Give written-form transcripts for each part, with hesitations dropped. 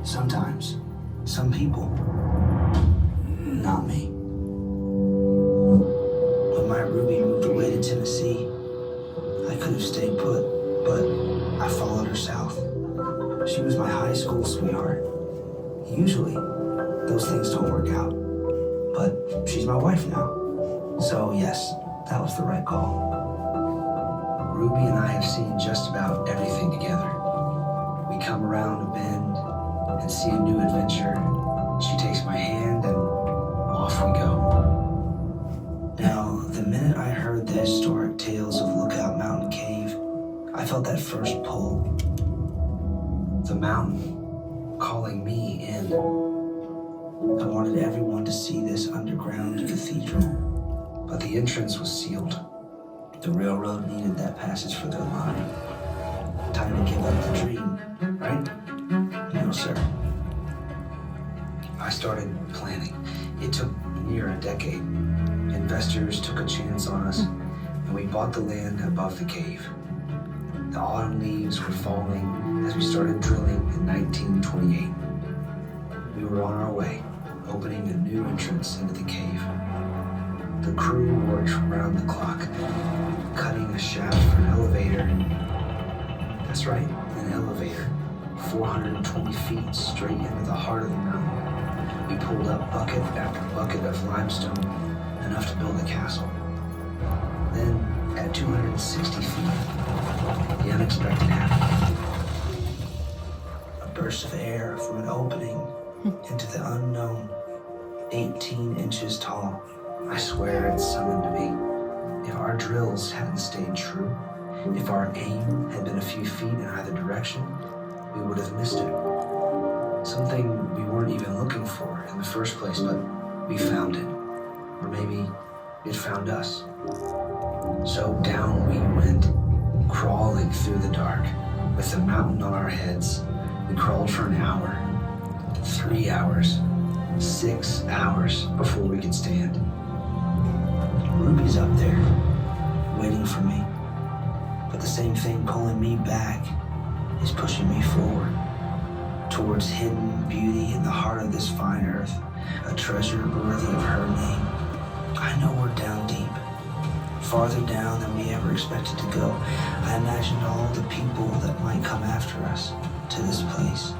Sometimes. Some people. Not me. When my Ruby moved away to Tennessee, I could have stayed put, but I followed her south. She was my high school sweetheart. Usually, those things don't work out, but she's my wife now. So yes, that was the right call. Ruby and I have seen just about everything together. We come around a bend and see a new adventure. She takes my hand and off we go. Now, the minute I heard the historic tales of Lookout Mountain Cave, I felt that first pull. The mountain calling me in. I wanted everyone to see this underground cathedral, but the entrance was sealed. The railroad needed that passage for their line. Time to give up the dream, right? No, sir. I started planning. It took near a decade. Investors took a chance on us, and we bought the land above the cave. The autumn leaves were falling as we started drilling in 1928. We were on our way, opening a new entrance into the cave. The crew worked around the clock, cutting a shaft for an elevator. That's right, an elevator, 420 feet straight into the heart of the mountain. We pulled up bucket after bucket of limestone, enough to build a castle. Then, at 260 feet, the unexpected happened. A burst of air from an opening into the unknown, 18 inches tall. I swear it summoned me. If our drills hadn't stayed true, if our aim had been a few feet in either direction, we would have missed it. Something we weren't even looking for in the first place, but we found it. Or maybe it found us. So down we went, crawling through the dark, with the mountain on our heads. We crawled for an hour, 3 hours, 6 hours before we could stand. Ruby's up there, waiting for me. But the same thing pulling me back is pushing me forward, towards hidden beauty in the heart of this fine earth, a treasure worthy of her name. I know we're down deep, farther down than we ever expected to go. I imagined all the people that might come after us to this place,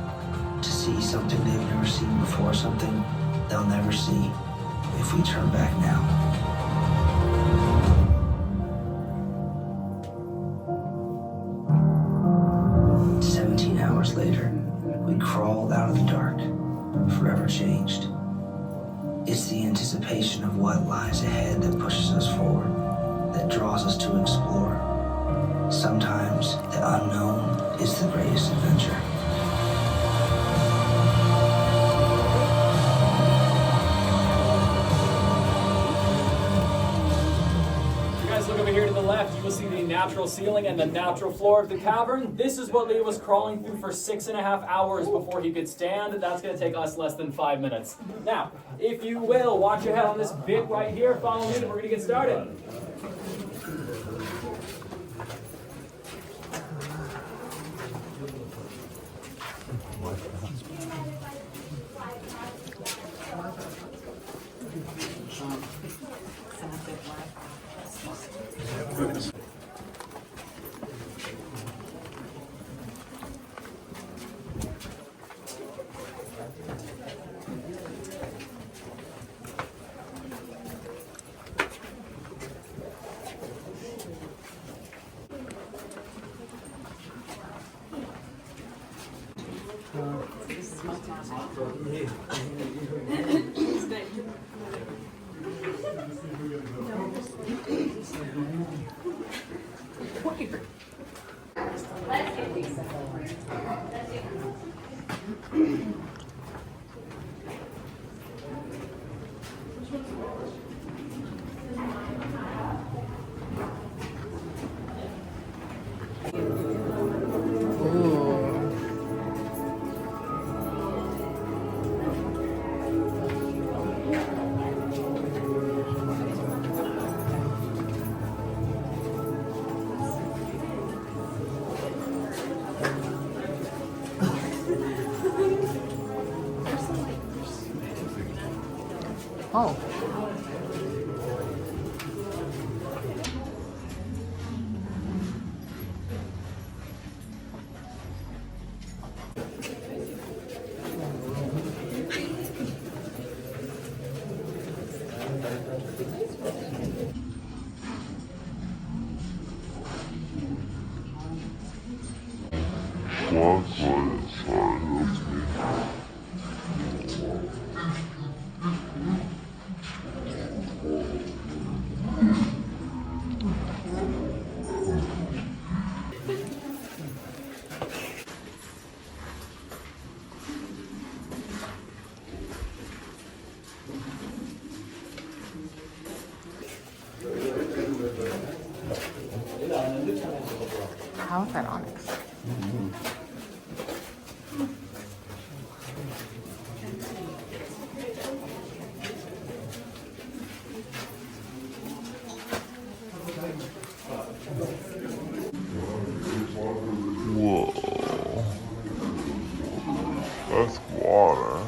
to see something they've never seen before, something they'll never see if we turn back now. Later, we crawled out of the dark, forever changed. It's the anticipation of what lies ahead that pushes us forward, that draws us to explore. Sometimes the unknown is the greatest adventure. Look over here to the left, you will see the natural ceiling and the natural floor of the cavern. This is what Lee was crawling through for 6.5 hours before he could stand. That's going to take us less than 5 minutes. Now, if you will, watch your head on this bit right here. Follow me and we're going to get started. Oh. How is that onyx? Whoa. That's water.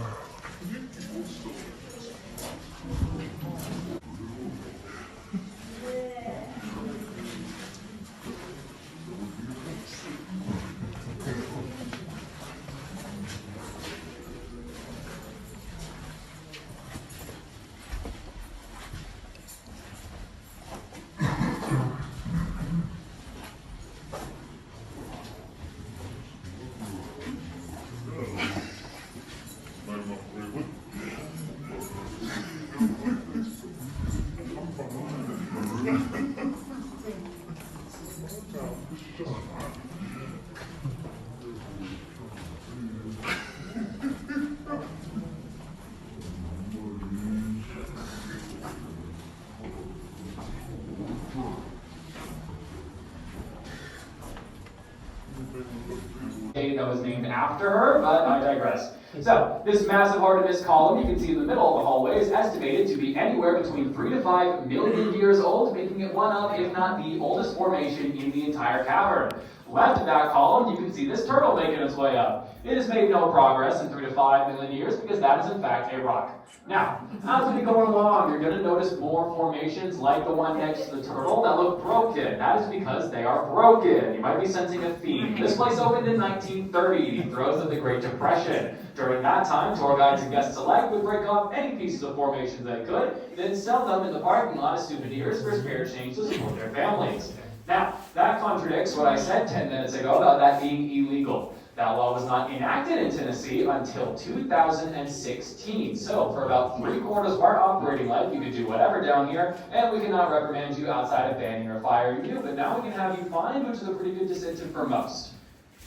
That was named after her, but I digress. So, this massive Artemis column you can see in the middle of the hallway is estimated to be anywhere between 3 to 5 million years old, making it one of, if not the oldest formation in the entire cavern. Left of that column, you can see this turtle making its way up. It has made no progress in 3 to 5 million years because that is in fact a rock. Now, as we go along, you're going to notice more formations like the one next to the turtle that look broken. That is because they are broken. You might be sensing a theme. This place opened in 1930, the throes of the Great Depression. During that time, tour guides and guests alike would break off any pieces of formations they could, then sell them in the parking lot as souvenirs for spare change to support their families. Now, that contradicts what I said 10 minutes ago about that being illegal. That law was not enacted in Tennessee until 2016. So, for about 3/4 of our operating life, you could do whatever down here, and we cannot reprimand you outside of banning or firing you, but now we can have you fined, which is a pretty good disincentive for most.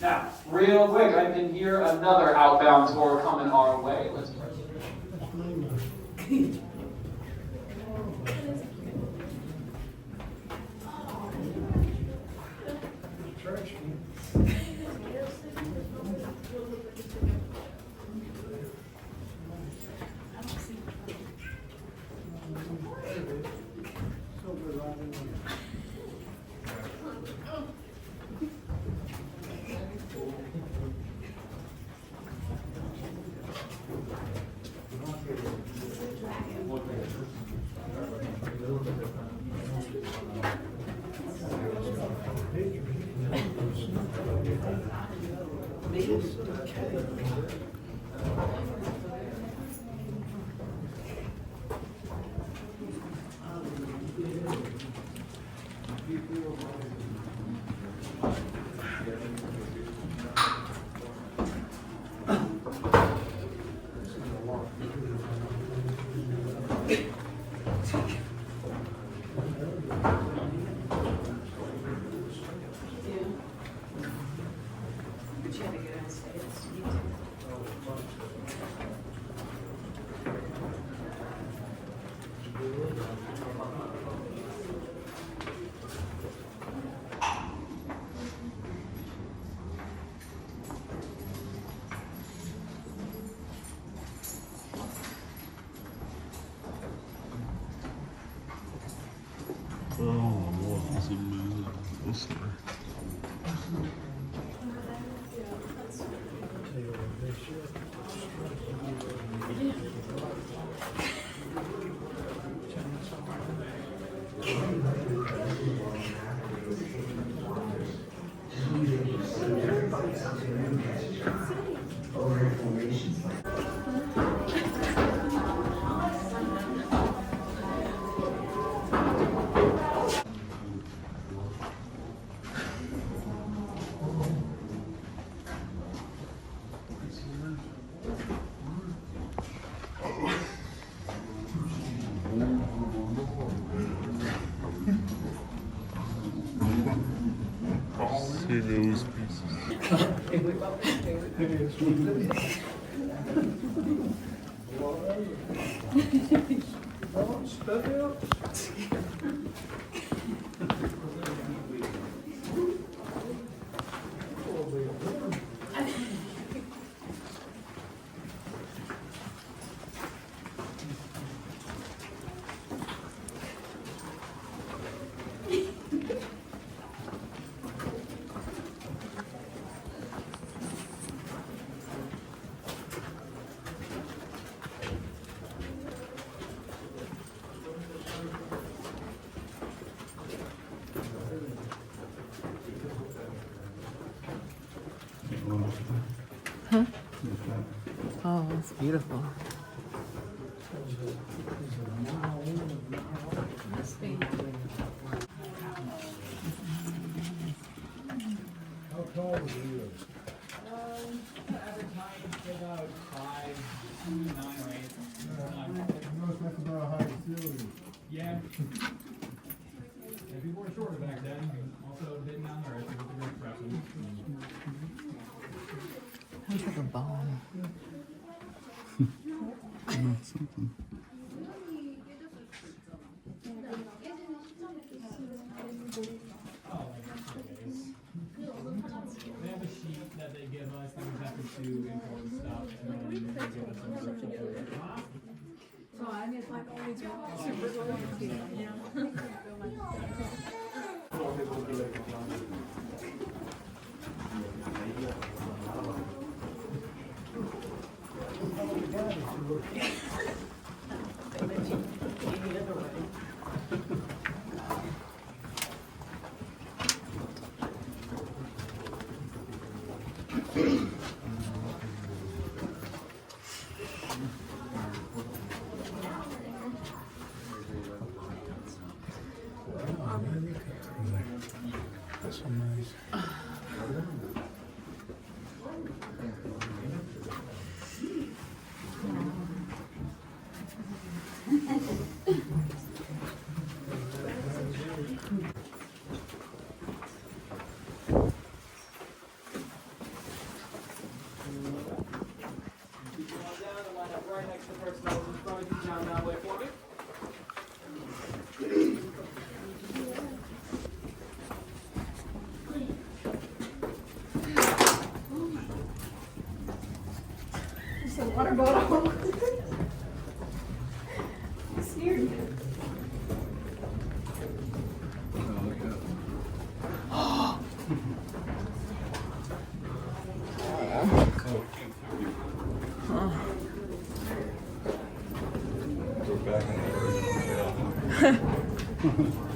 Now, real quick, I can hear another outbound tour coming our way. Let's see those pieces. Oh, it's beautiful. How tall are you? Average height is about 5'9" or 8. That's about a high ceiling. Yeah. People were shorter back then. Also, didn't on the earth with the Great Depression. Looks like a bone. Something. They have a sheet that they give us, then we have to do important stuff, and then they give us some description. So I mean, it's like always super loyalty, you know? That's so nice. Right next to the person that was in front of you, down that way for me. Just a water bottle. Scared me.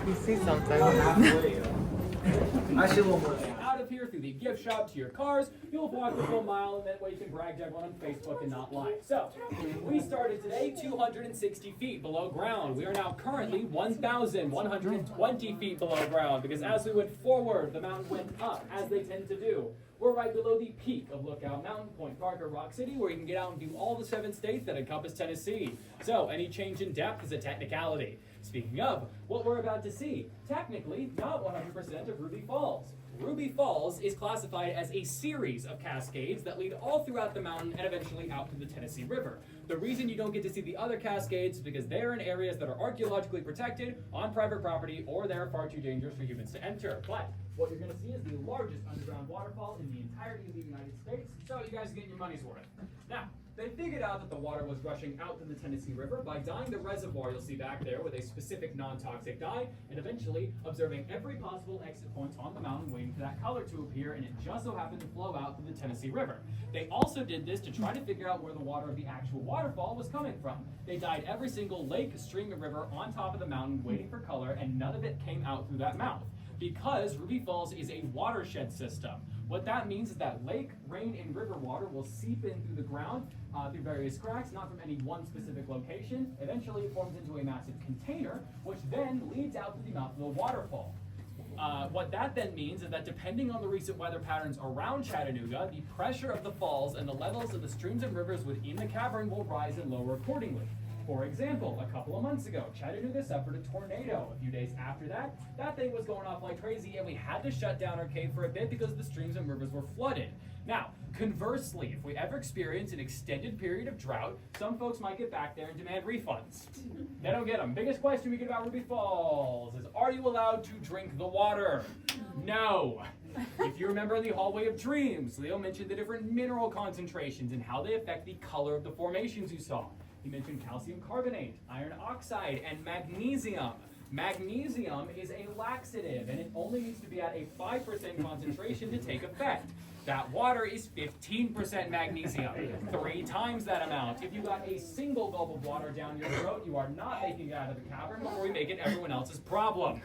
You see something. I see a little more. Out of here through the gift shop to your cars, you'll walk the full mile, and that way you can brag to everyone on Facebook and not lie. So, we started today 260 feet below ground. We are now currently 1,120 feet below ground, because as we went forward, the mountain went up, as they tend to do. We're right below the peak of Lookout Mountain, Point Parker, Rock City, where you can get out and view all the 7 states that encompass Tennessee. So, any change in depth is a technicality. Speaking of, what we're about to see, technically not 100% of Ruby Falls. Ruby Falls is classified as a series of cascades that lead all throughout the mountain and eventually out to the Tennessee River. The reason you don't get to see the other cascades is because they're in areas that are archaeologically protected, on private property, or they're far too dangerous for humans to enter. But what you're going to see is the largest underground waterfall in the entirety of the United States, so you guys are getting your money's worth. Now, they figured out that the water was rushing out to the Tennessee River by dyeing the reservoir you'll see back there with a specific non-toxic dye, and eventually observing every possible exit point on the mountain waiting for that color to appear, and it just so happened to flow out to the Tennessee River. They also did this to try to figure out where the water of the actual waterfall was coming from. They dyed every single lake, stream, and river on top of the mountain waiting for color, and none of it came out through that mouth. Because Ruby Falls is a watershed system. What that means is that lake, rain, and river water will seep in through the ground through various cracks, not from any one specific location. Eventually it forms into a massive container, which then leads out to the mouth of the waterfall. What that then means is that depending on the recent weather patterns around Chattanooga, the pressure of the falls and the levels of the streams and rivers within the cavern will rise and lower accordingly. For example, a couple of months ago, Chattanooga suffered a tornado. A few days after that, that thing was going off like crazy, and we had to shut down our cave for a bit because the streams and rivers were flooded. Now, conversely, if we ever experience an extended period of drought, some folks might get back there and demand refunds. They don't get them. Biggest question we get about Ruby Falls is, are you allowed to drink the water? No. If you remember in the Hallway of Dreams, Leo mentioned the different mineral concentrations and how they affect the color of the formations you saw. He mentioned calcium carbonate, iron oxide, and magnesium. Magnesium is a laxative, and it only needs to be at a 5% concentration to take effect. That water is 15% magnesium, 3 times that amount. If you got a single gulp of water down your throat, you are not making it out of the cavern before we make it everyone else's problem.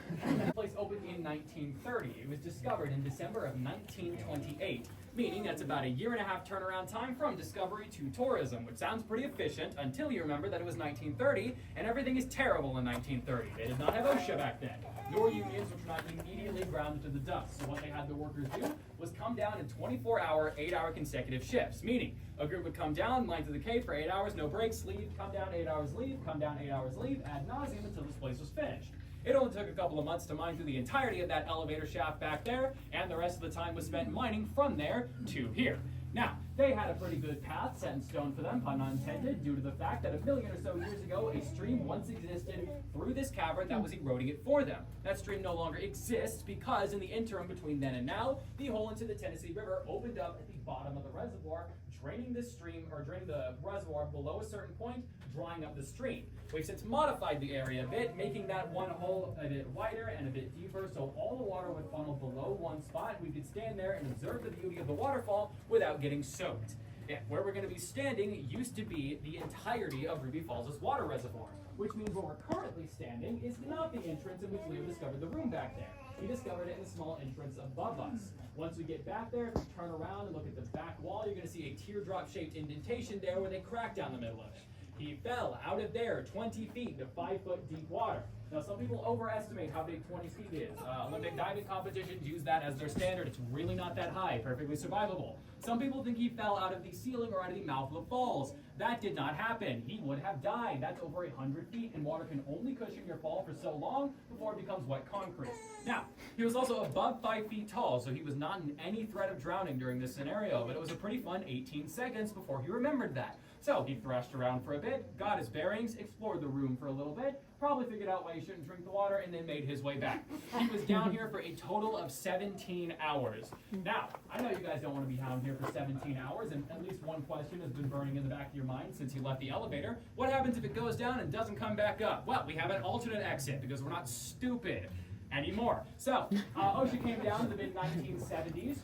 The place opened in 1930. It was discovered in December of 1928, meaning that's about a 1.5-year turnaround time from discovery to tourism, which sounds pretty efficient until you remember that it was 1930 and everything is terrible in 1930. They did not have OSHA back then, nor unions, which were not immediately grounded to the dust. So what they had the workers do was come down in 24-hour, 8-hour consecutive shifts, meaning a group would come down, line to the cave for 8 hours, no breaks, leave, come down 8 hours, leave, come down 8 hours, leave, ad nauseum until this place was finished. It only took a couple of months to mine through the entirety of that elevator shaft back there, and the rest of the time was spent mining from there to here. Now, they had a pretty good path set in stone for them, pun unintended, due to the fact that 1 million or so years ago, a stream once existed through this cavern that was eroding it for them. That stream no longer exists because in the interim between then and now, the hole into the Tennessee River opened up at the bottom of the reservoir, draining this stream, or draining the reservoir below a certain point, drying up the stream. We've since modified the area a bit, making that one hole a bit wider and a bit deeper, so all the water would funnel below one spot. We could stand there and observe the beauty of the waterfall without getting soaked. Yeah, where we're going to be standing used to be the entirety of Ruby Falls' water reservoir, which means where we're currently standing is not the entrance in which Leo discovered the room back there. He discovered it in a small entrance above us. Once we get back there, if we turn around and look at the back wall, you're going to see a teardrop-shaped indentation there with a crack down the middle of it. He fell out of there 20 feet to 5-foot deep water. Now, some people overestimate how big 20 feet is. Olympic diving competitions use that as their standard. It's really not that high, perfectly survivable. Some people think he fell out of the ceiling or out of the mouth of the falls. That did not happen. He would have died. That's over 100 feet, and water can only cushion your fall for so long before it becomes wet concrete. Now, he was also above 5 feet tall, so he was not in any threat of drowning during this scenario, but it was a pretty fun 18 seconds before he remembered that. So he thrashed around for a bit, got his bearings, explored the room for a little bit, probably figured out why he shouldn't drink the water, and then made his way back. He was down here for a total of 17 hours. Now, I know you guys don't want to be down here for 17 hours, and at least one question has been burning in the back of your mind since you left the elevator. What happens if it goes down and doesn't come back up? Well, we have an alternate exit because we're not stupid anymore. So, OSHA came down in the mid-1970s,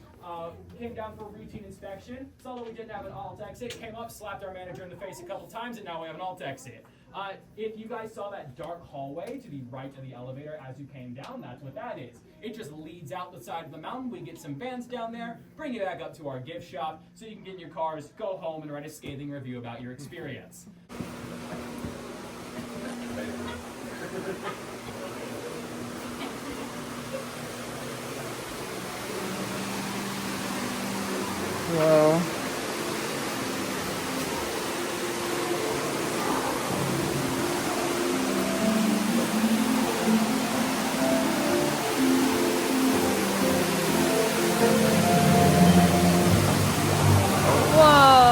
came down for routine inspection, saw that we didn't have an alt exit, came up, slapped our manager in the face a couple times, and now we have an alt exit. If you guys saw that dark hallway to the right of the elevator as you came down, that's what that is. It just leads out the side of the mountain. We get some vans down there, bring you back up to our gift shop so you can get in your cars, go home, and write a scathing review about your experience. Whoa. Whoa.